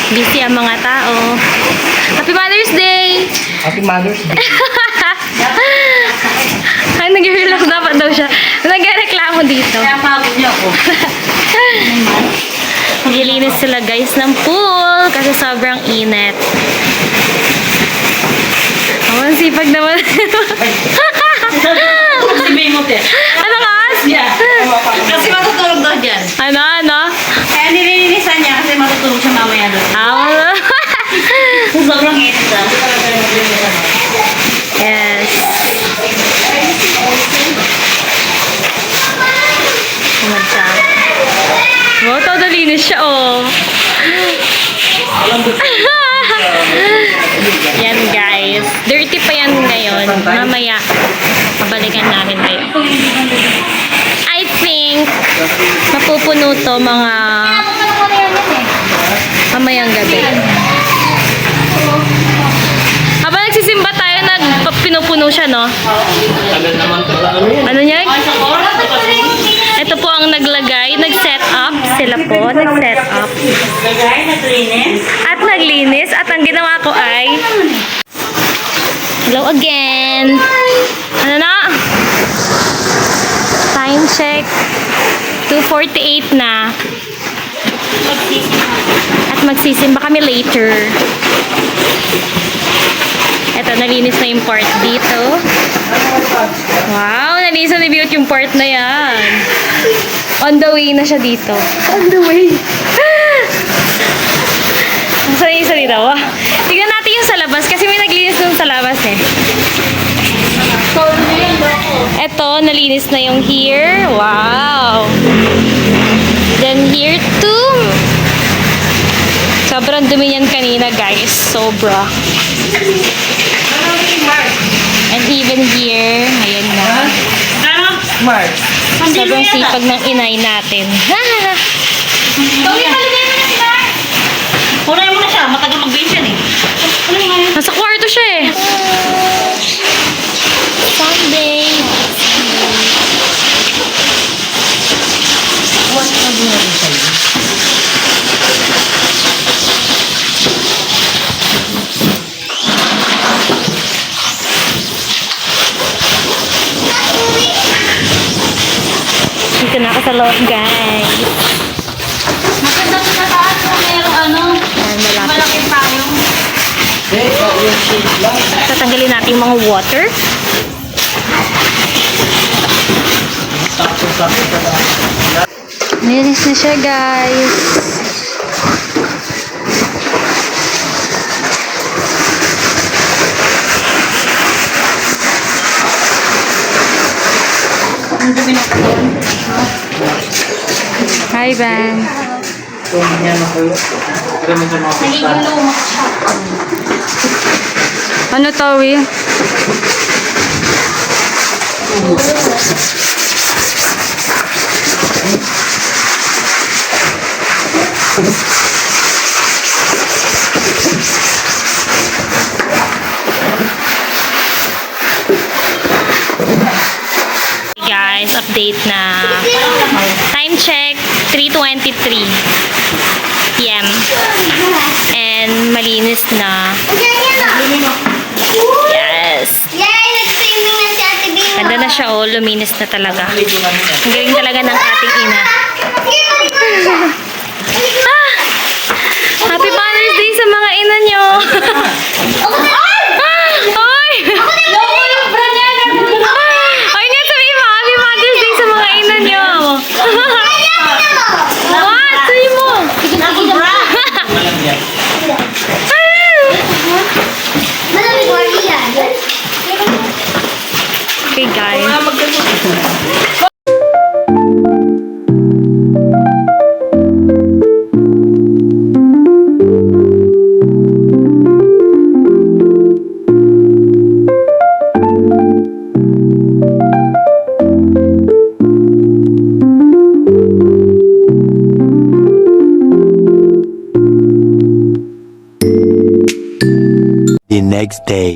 Busy ang mga tao. Happy Mother's Day! Happy Mother's Day. Ay, nag-relax dapat daw siya. Nag-reklamo dito. Kaya pagod niyo ako. Naglilinis sila guys ng pool kasi sobrang init. Oh, ang sipag naman. Sabihin mo, te. Ano kas? Yeah. Kasi matutulog daw dyan. Ano? Kaya nililinisan niya kasi matutulog siya mamaya doon. Sobrang init daw. Yes. Ano siya? Wow, todo linis siya, oh. Yan, guys. Dirty pa yan ngayon. Mamaya, pabalikan namin kayo. I think, mapupuno to mga mamayang gabi. Habang nagsisimba tayo, pinupuno siya, no? Ano niya? Ito po ang naglagay, nag-set up. Sila po, nag-set up. At naglinis. At ang ginawa ko ay... Hello again. Ano na? Time check. 2:48 na. At magsisimba kami later. Ito, nalinis na yung part dito. Wow, nalinis na ni yung part na yan. On the way na siya dito. On the way. Saan yung isa dito? Tignan natin yung sa labas kasi may naglinis dun sa labas eh. Ito, nalinis na yung here. Wow. Then here too. Sobrang dumi yan kanina guys. Sobra. And even here, ayan na. Mark. Sobrang sipag ng inay natin. Kunain mo na siya. Matagal mag-base yan eh. Nasa kwarto siya eh. Sunday. Dito na ako sa loob, guys. Maganda sa taas kung mayroong ano. Ayan, malapit. Malaking payong. Tatanggalin natin yung mga water. Nilis na siya, guys. Hi, Ben. Nagiging lumak siya. Ano to, Will? Guys, update na. Time check, 3:23 PM. And malinis na. Yes. Ganda na siya, oh. Luminis na talaga. Ang galing talaga ng ating ina. Ah! Happy Mother's Day sa mga ina nyo! Oy! Oy nga sabihin mo, Happy Mother's Day sa mga ina nyo! What? Sabihin mo! Okay guys. The next day.